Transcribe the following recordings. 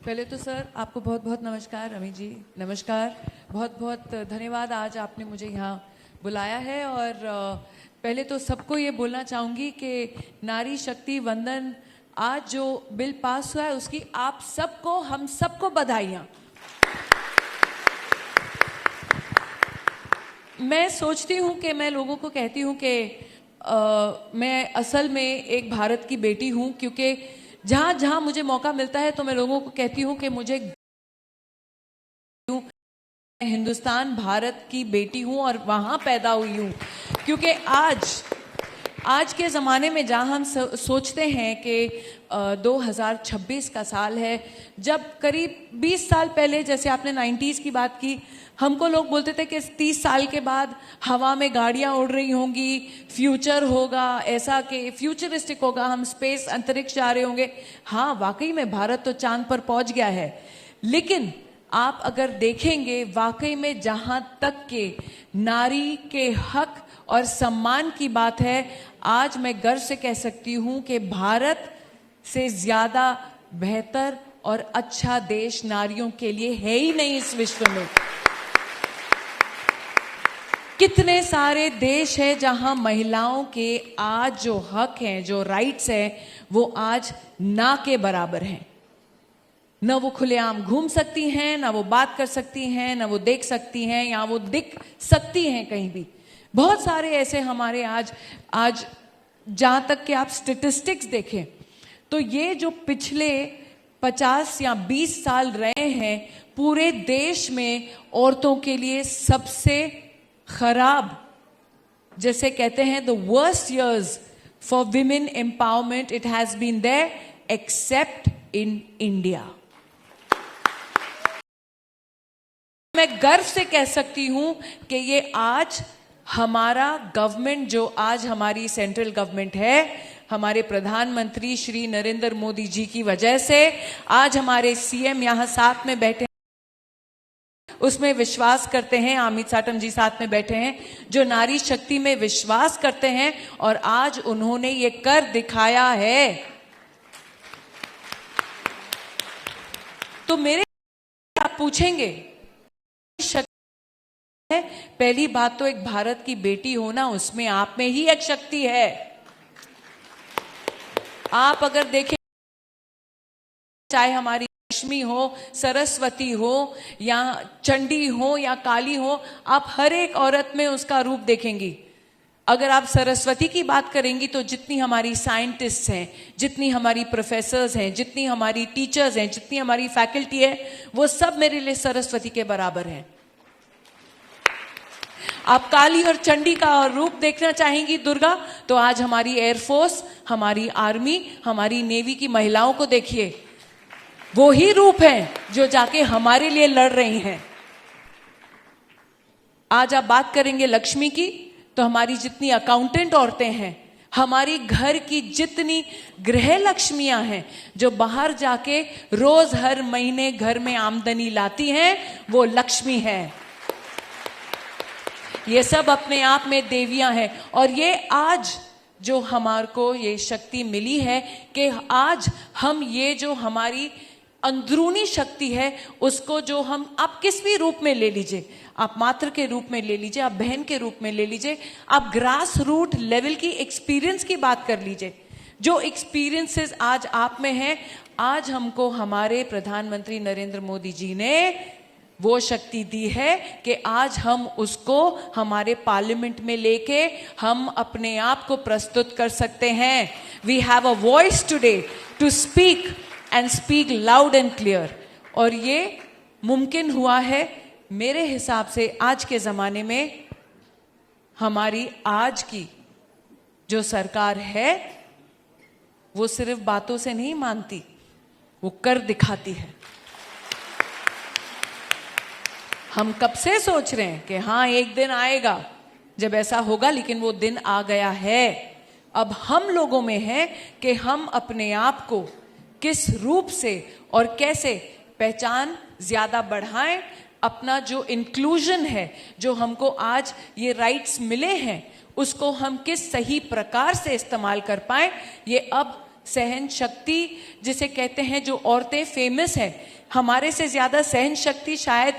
पहले तो सर आपको बहुत बहुत नमस्कार। रमी जी नमस्कार, बहुत बहुत धन्यवाद आज आपने मुझे यहाँ बुलाया है। और पहले तो सबको ये बोलना चाहूँगी कि नारी शक्ति वंदन आज जो बिल पास हुआ है उसकी आप सबको, हम सबको बधाइयाँ। मैं सोचती हूँ कि मैं लोगों को कहती हूँ कि मैं असल में एक भारत की बेटी हूँ, क्योंकि जहाँ जहाँ मुझे मौका मिलता है तो मैं लोगों को कहती हूँ कि मुझे हिंदुस्तान भारत की बेटी हूँ और वहाँ पैदा हुई हूँ। क्योंकि आज के ज़माने में जहाँ हम सोचते हैं कि 2026 का साल है, जब करीब 20 साल पहले, जैसे आपने 90s की बात की, हमको लोग बोलते थे कि 30 साल के बाद हवा में गाड़ियाँ उड़ रही होंगी, फ्यूचर होगा, ऐसा कि फ्यूचरिस्टिक होगा, हम स्पेस अंतरिक्ष जा रहे होंगे। हाँ, वाकई में भारत तो चांद पर पहुँच गया है, लेकिन आप अगर देखेंगे वाकई में जहाँ तक के नारी के हक और सम्मान की बात है, आज मैं गर्व से कह सकती हूँ कि भारत से ज़्यादा बेहतर और अच्छा देश नारियों के लिए है ही नहीं इस विश्व में। कितने सारे देश हैं जहां महिलाओं के आज जो हक हैं, जो राइट्स हैं, वो आज ना के बराबर हैं। न वो खुलेआम घूम सकती हैं, ना वो बात कर सकती हैं, ना वो देख सकती हैं, या वो दिख सकती हैं कहीं भी। बहुत सारे ऐसे हमारे आज जहां तक कि आप स्टेटिस्टिक्स देखें तो ये जो पिछले 50 या 20 साल रहे हैं, पूरे देश में औरतों के लिए सबसे खराब, जैसे कहते हैं the worst years for women empowerment it has been there except in India. मैं गर्व से कह सकती हूं कि ये आज हमारा गवर्नमेंट, जो आज हमारी सेंट्रल गवर्नमेंट है, हमारे प्रधानमंत्री श्री नरेंद्र मोदी जी की वजह से आज हमारे सीएम यहां साथ में बैठे उसमें विश्वास करते हैं, अमित साटम जी साथ में बैठे हैं, जो नारी शक्ति में विश्वास करते हैं, और आज उन्होंने ये कर दिखाया है। तो मेरे आप पूछेंगे शक्ति है, पहली बात तो एक भारत की बेटी होना, उसमें आप में ही एक शक्ति है। आप अगर देखें, चाहे हमारी लक्ष्मी हो, सरस्वती हो, या चंडी हो, या काली हो, आप हर एक औरत में उसका रूप देखेंगी। अगर आप सरस्वती की बात करेंगी तो जितनी हमारी साइंटिस्ट्स हैं, जितनी हमारी प्रोफेसर्स हैं, जितनी हमारी टीचर्स हैं, जितनी हमारी फैकल्टी है, वो सब मेरे लिए सरस्वती के बराबर हैं। आप काली और चंडी का और रूप देखना चाहेंगी, दुर्गा, तो आज हमारी एयरफोर्स, हमारी आर्मी, हमारी नेवी की महिलाओं को देखिए, वो ही रूप है जो जाके हमारे लिए लड़ रही हैं। आज आप बात करेंगे लक्ष्मी की, तो हमारी जितनी अकाउंटेंट औरतें हैं, हमारी घर की जितनी गृह लक्ष्मियां हैं, जो बाहर जाके रोज हर महीने घर में आमदनी लाती हैं, वो लक्ष्मी है। ये सब अपने आप में देवियां हैं। और ये आज जो हमारे को ये शक्ति मिली है कि आज हम ये जो हमारी अंदरूनी शक्ति है, उसको जो हम, आप किस भी रूप में ले लीजिए, आप मात्र के रूप में ले लीजिए, आप बहन के रूप में ले लीजिए, आप ग्रास रूट लेवल की एक्सपीरियंस की बात कर लीजिए, जो एक्सपीरियंसेस आज आप में हैं, आज हमको हमारे प्रधानमंत्री नरेंद्र मोदी जी ने वो शक्ति दी है कि आज हम उसको हमारे पार्लियामेंट में लेके हम अपने आप को प्रस्तुत कर सकते हैं। We have a voice today to speak and speak loud and clear. और ये मुमकिन हुआ है मेरे हिसाब से आज के जमाने में, हमारी आज की जो सरकार है वो सिर्फ बातों से नहीं मानती, वो कर दिखाती है। हम कब से सोच रहे हैं कि हाँ एक दिन आएगा जब ऐसा होगा, लेकिन वो दिन आ गया है। अब हम लोगों में है कि हम अपने आप को किस रूप से और कैसे पहचान ज्यादा बढ़ाएं, अपना जो इंक्लूजन है, जो हमको आज ये राइट्स मिले हैं, उसको हम किस सही प्रकार से इस्तेमाल कर पाएं। ये अब सहन शक्ति जिसे कहते हैं, जो औरतें फेमस हैं, हमारे से ज्यादा सहन शक्ति शायद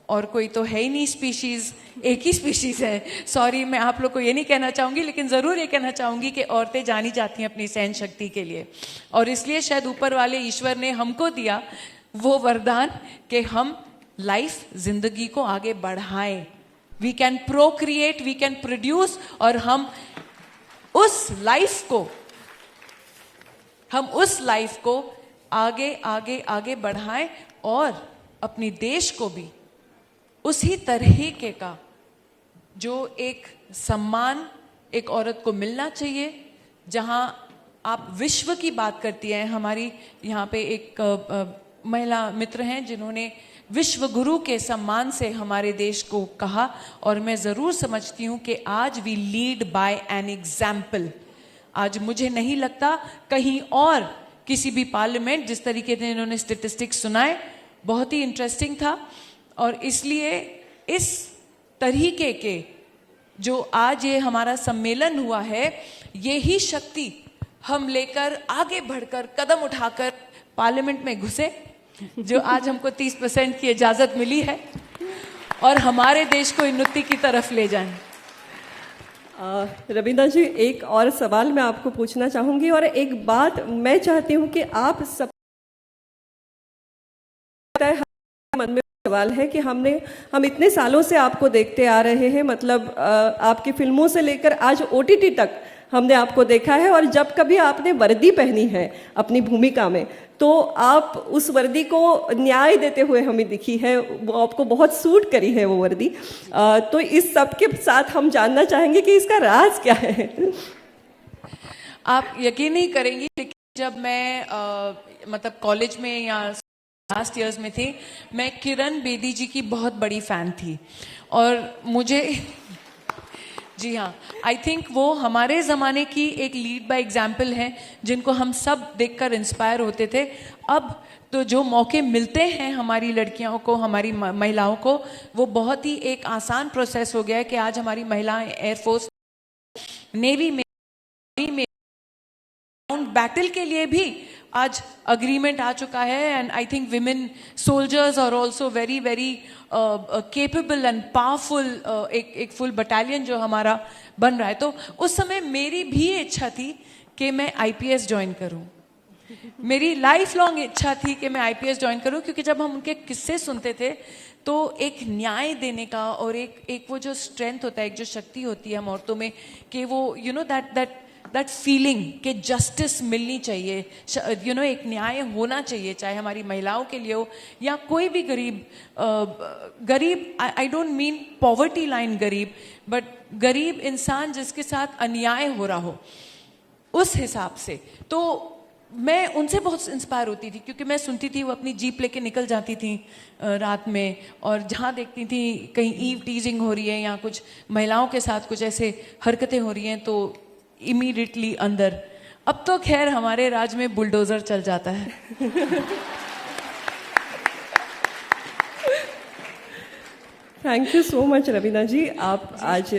और कोई तो है ही नहीं स्पीशीज, एक ही स्पीशीज है। सॉरी, मैं आप लोग को ये नहीं कहना चाहूंगी, लेकिन जरूर ये कहना चाहूंगी कि औरतें जानी जाती हैं अपनी सहन शक्ति के लिए, और इसलिए शायद ऊपर वाले ईश्वर ने हमको दिया वो वरदान कि हम लाइफ, जिंदगी को आगे बढ़ाएं। We can procreate, we can produce, और हम उस लाइफ को आगे आगे आगे बढ़ाएं, और अपनी देश को भी उसी तरीके का जो एक सम्मान एक औरत को मिलना चाहिए। जहां आप विश्व की बात करती हैं, हमारी यहाँ पे एक महिला मित्र हैं जिन्होंने विश्व गुरु के सम्मान से हमारे देश को कहा, और मैं जरूर समझती हूँ कि आज we lead by an example. आज मुझे नहीं लगता कहीं और किसी भी पार्लियामेंट, जिस तरीके से इन्होंने स्टेटिस्टिक्स सुनाए, बहुत ही इंटरेस्टिंग था। और इसलिए इस तरीके के जो आज ये हमारा सम्मेलन हुआ है, ये ही शक्ति हम लेकर आगे बढ़कर कदम उठाकर पार्लियामेंट में घुसे, जो आज हमको 30% की इजाजत मिली है, और हमारे देश को उन्नति की तरफ ले जाएं। रवीना जी, एक और सवाल मैं आपको पूछना चाहूंगी, और एक बात मैं चाहती हूं कि आप सब मन में सवाल है कि हम इतने सालों से आपको देखते आ रहे हैं, मतलब आपकी फिल्मों से लेकर आज OTT तक हमने आपको देखा है, और जब कभी आपने वर्दी पहनी है अपनी भूमिका में, तो आप उस वर्दी को न्याय देते हुए हमें दिखी है, वो आपको बहुत सूट करी है वो वर्दी। तो इस सब के साथ हम जानना चाहेंगे कि इसका राज क्या है। आप यकीन नहीं करेंगी, लेकिन जब मैं मतलब कॉलेज में या लास्ट ईयर्स में थी, मैं किरण बेदी जी की बहुत बड़ी फैन थी, और मुझे जी हाँ, आई थिंक वो हमारे ज़माने की एक लीड बाय एग्जाम्पल हैं, जिनको हम सब देखकर इंस्पायर होते थे। अब तो जो मौके मिलते हैं हमारी लड़कियों को, हमारी महिलाओं को, वो बहुत ही एक आसान प्रोसेस हो गया है कि आज हमारी महिलाएं एयरफोर्स, नेवी में बैटल के लिए भी आज अग्रीमेंट आ चुका है, and I think women soldiers are also very very capable and powerful. एक फुल बटालियन जो हमारा बन रहा है। तो उस समय मेरी भी इच्छा थी कि मैं IPS ज्वाइन करूं। मेरी लाइफ लॉन्ग इच्छा थी कि मैं IPS ज्वाइन करूं, क्योंकि जब हम उनके किस्से सुनते थे तो एक न्याय देने का और एक वो जो स्ट्रेंथ होता है, एक जो शक्ति होती है हम औरतों में, कि वो यू नो दैट फीलिंग कि जस्टिस मिलनी चाहिए, यू नो एक न्याय होना चाहिए, चाहे हमारी महिलाओं के लिए हो या कोई भी गरीब, I don't mean poverty line गरीब, बट गरीब इंसान जिसके साथ अन्याय हो रहा हो, उस हिसाब से। तो मैं उनसे बहुत इंस्पायर होती थी, क्योंकि मैं सुनती थी वो अपनी जीप लेके निकल जाती थी रात में, और जहाँ देखती थी कहीं ईव टीजिंग हो रही है या कुछ महिलाओं के साथ कुछ ऐसे हरकतें हो रही हैं, तो इमीडिएटली अंदर। अब तो खैर हमारे राज में बुलडोजर चल जाता है। Thank you so much Raveena ji, आप आज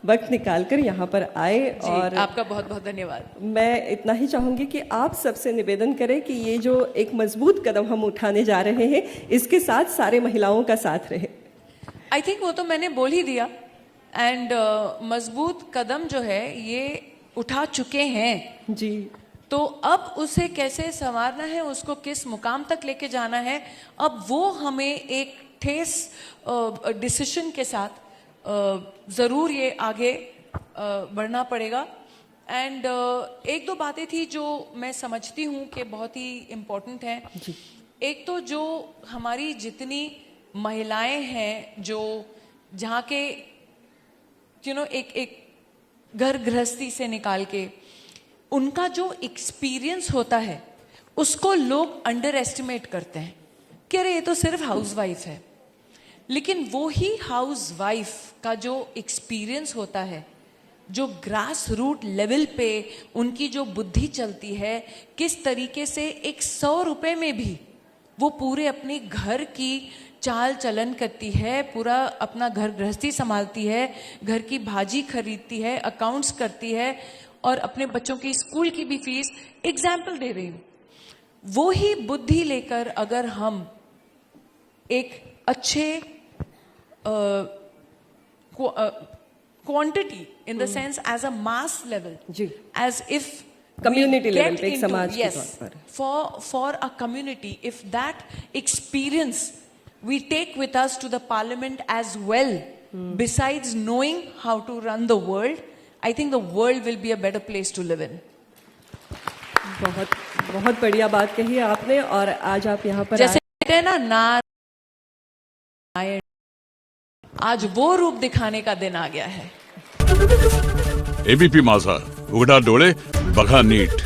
वक्त निकालकर यहाँ पर आए, और आपका बहुत बहुत धन्यवाद। मैं इतना ही चाहूंगी कि आप सबसे निवेदन करें कि ये जो एक मजबूत कदम हम उठाने जा रहे हैं, इसके साथ सारे महिलाओं का साथ रहे। आई थिंक वो तो मैंने बोल ही दिया, एंड मजबूत कदम जो है ये उठा चुके हैं जी। तो अब उसे कैसे संवारना है, उसको किस मुकाम तक लेके जाना है, अब वो हमें एक ठेस डिसीजन के साथ जरूर ये आगे बढ़ना पड़ेगा। एंड एक दो बातें थी जो मैं समझती हूँ कि बहुत ही इम्पोर्टेंट है। एक तो जो हमारी जितनी महिलाएं हैं जो जहाँ के एक घर गृहस्थी से निकाल के उनका जो एक्सपीरियंस होता है उसको लोग अंडर एस्टिमेट करते हैं कि अरे ये तो सिर्फ हाउसवाइफ है, लेकिन वो ही हाउसवाइफ का जो एक्सपीरियंस होता है, जो ग्रास रूट लेवल पे उनकी जो बुद्धि चलती है, किस तरीके से 100 रुपए में भी वो पूरे अपने घर की चाल चलन करती है, पूरा अपना घर गृहस्थी संभालती है, घर की भाजी खरीदती है, अकाउंट्स करती है और अपने बच्चों की स्कूल की भी फीस, एग्जाम्पल दे रही हूँ। वो ही बुद्धि लेकर अगर हम एक अच्छे quantity in the sense as a mass level, जी। एज इफ Community level पे, एक समाज के तौर पर। for a community, if that experience we take with us to the parliament as well, besides knowing how to run the world, I think the world will be a better place to live in. बहुत बहुत बढ़िया बात कही है आपने। और आज आप यहाँ पर जैसे कहते हैं ना, नारायण, आज वो रूप दिखाने का दिन आ गया है। एबीपी माझा, उघडा डोळे बघा नीट।